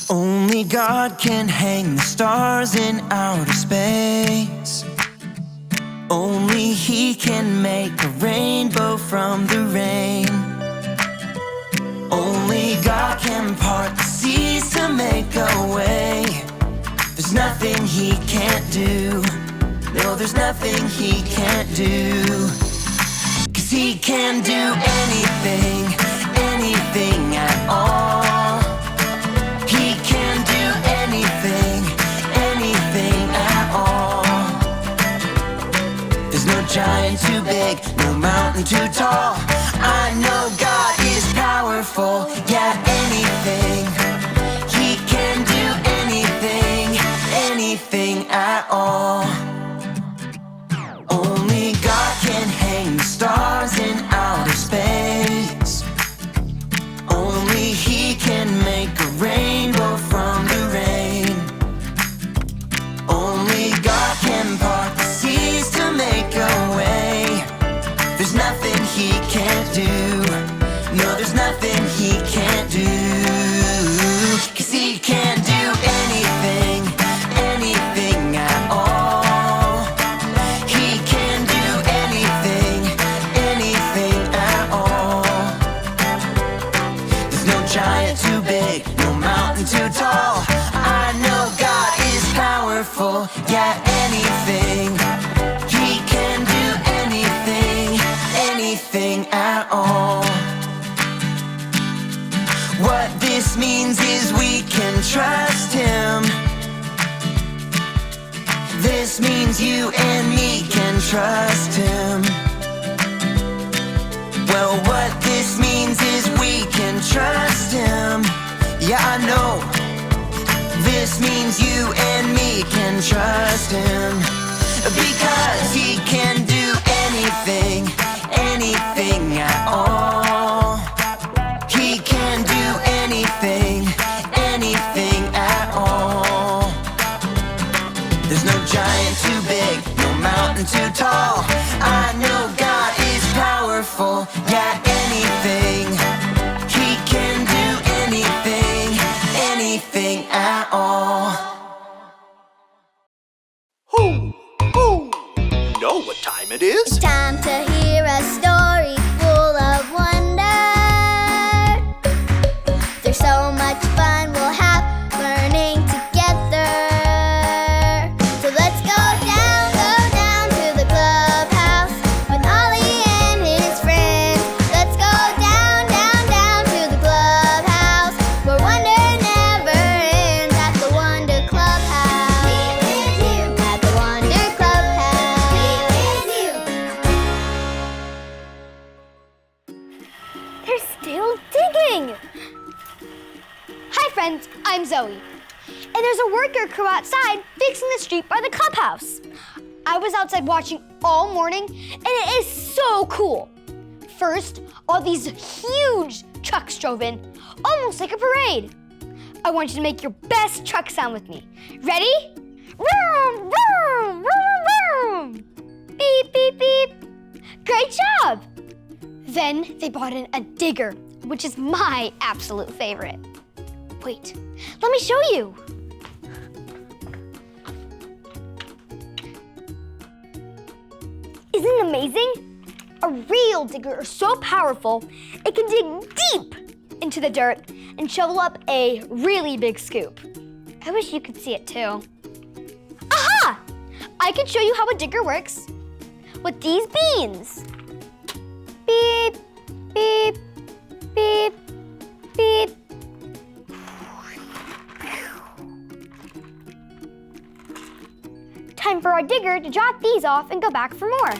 Only God can hang the stars in outer space. Only He can make a rainbow from the rain. Only God can part the seas to make a way. There's nothing He can't do. No, there's nothing He can't do. 'Cause He can do anything, anything at all. He can do anything, anything at all. There's no giant too big, no mountain too tall. I know God is powerful, yeah, anything. He can do anything, anything at all. Only God can hang the stars in outer space. Only He can make a rainbow from the rain. Only God can part the seas to make a way. There's nothing He can't do. No, there's nothing He can't do. 'Cause He can do anything, anything at all. He can do anything, anything at all. There's no giant too big, no mountain too tall. I know God is powerful, yeah, anything. He can do anything, anything at all. What this means is we can trust Him. This means you and me can trust Him. Well, what this means is we can trust Him. Yeah, I know. This means you and me can trust Him. Because He can do anything, anything at all. He can do anything, anything at all. There's no giant too big, no mountain too tall. I know God is powerful, yeah, anything. He can do anything, anything at all. Hoo! Hoo! You know what time it is? It's time to hear a story full of wonder. There's so much fun we'll have learning together. So let's go down to the clubhouse with Ollie and his friends. Let's go down to the clubhouse where wonder never ends at the Wonder Clubhouse. At the Wonder Clubhouse. They're still digging! Hi friends, I'm Zoe. And there's a worker crew outside fixing the street by the clubhouse. I was outside watching all morning and it is so cool. First, all these huge trucks drove in, almost like a parade. I want you to make your best truck sound with me. Ready? Vroom, vroom, vroom, vroom. Beep, beep, beep. Great job! Then they brought in a digger, which is my absolute favorite. Wait, let me show you. Isn't it amazing? A real digger is so powerful, it can dig deep into the dirt and shovel up a really big scoop. I wish you could see it too. Aha! I can show you how a digger works with these beans. Beep, beep, beep, beep. Time for our digger to drop these off and go back for more.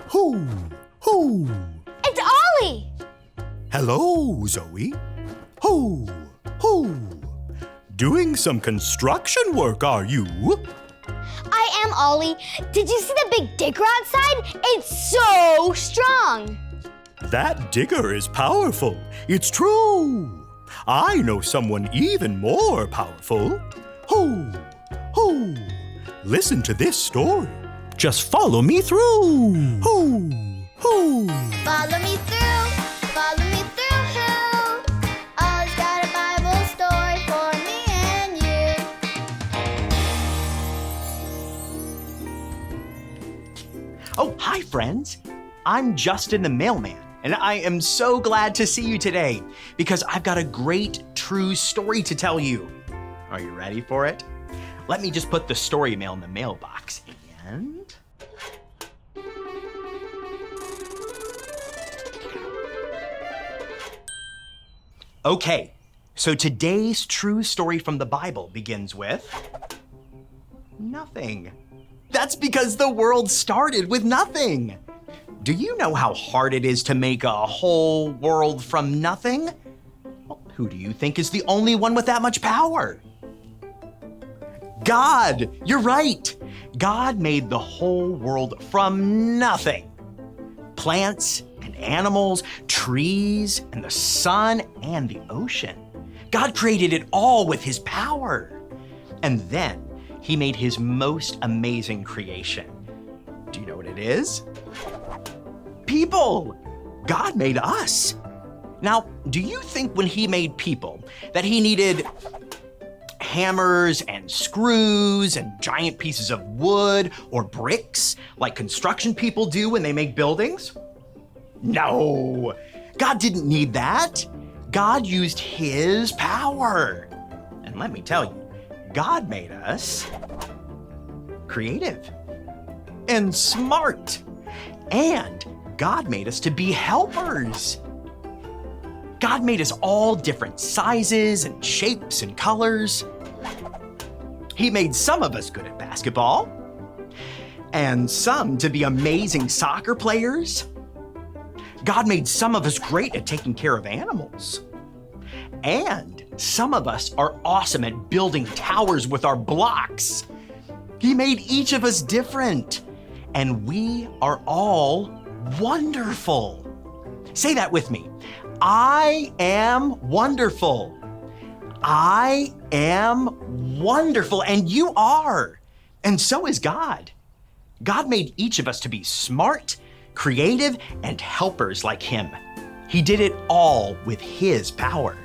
Hoo! Hoo! It's Ollie! Hello, Zoe. Hoo! Hoo! Doing some construction work, are you? I am Ollie. Did you see the big digger outside? It's so strong. That digger is powerful. It's true. I know someone even more powerful. Hoo! Hoo! Listen to this story. Just follow me through. Hoo! Hoo! Follow me through, who? Ollie's got a Bible Hi, friends. I'm Justin the mailman, and I am so glad to see you today because I've got a great true story to tell you. Are you ready for it? Let me just put the story mail in the mailbox and... Okay, so today's true story from the Bible begins with nothing. That's because the world started with nothing. Do you know how hard it is to make a whole world from nothing? Well, who do you think is the only one with that much power? God! You're right! God made the whole world from nothing. Plants and animals, trees and the sun and the ocean. God created it all with his power. And then he made his most amazing creation. Do you know what it is? People! God made us. Now, do you think when he made people that he needed hammers and screws and giant pieces of wood or bricks like construction people do when they make buildings? No, God didn't need that. God used his power. And let me tell you, God made us creative and smart. And God made us to be helpers. God made us all different sizes and shapes and colors. He made some of us good at basketball, and some to be amazing soccer players. God made some of us great at taking care of animals. And some of us are awesome at building towers with our blocks. He made each of us different, and we are all wonderful. Say that with me. I am wonderful. I am wonderful, and you are. And so is God. God made each of us to be smart, creative, and helpers like him. He did it all with his power.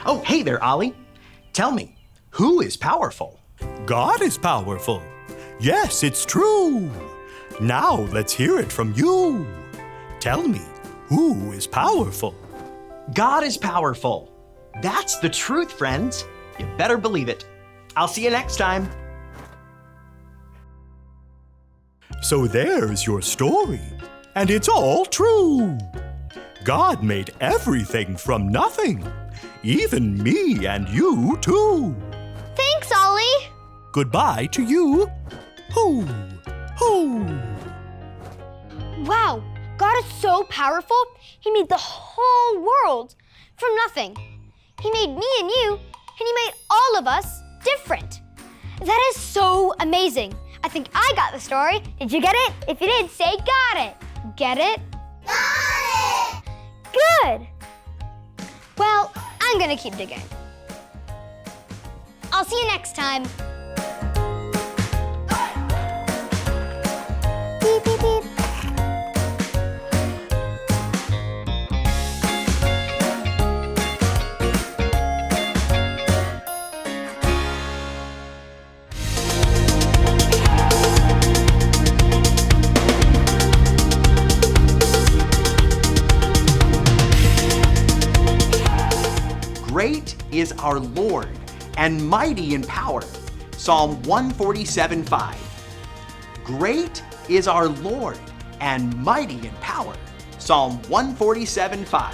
Oh, hey there, Ollie. Tell me, who is powerful? God is powerful. Yes, it's true. Now let's hear it from you. Tell me, who is powerful? God is powerful. That's the truth, friends. You better believe it. I'll see you next time. So there's your story, and it's all true. God made everything from nothing, even me and you too. Thanks, Ollie. Goodbye to you. Hoo, hoo. Wow, God is so powerful. He made the whole world from nothing. He made me and you, and he made all of us different. That is so amazing. I think I got the story. Did you get it? If you did, say got it. Get it? Got it! Good. Well, I'm gonna keep digging. I'll see you next time. Beep, beep, beep. Great is our Lord and mighty in power. Psalm 147:5. Great is our Lord and mighty in power. Psalm 147:5.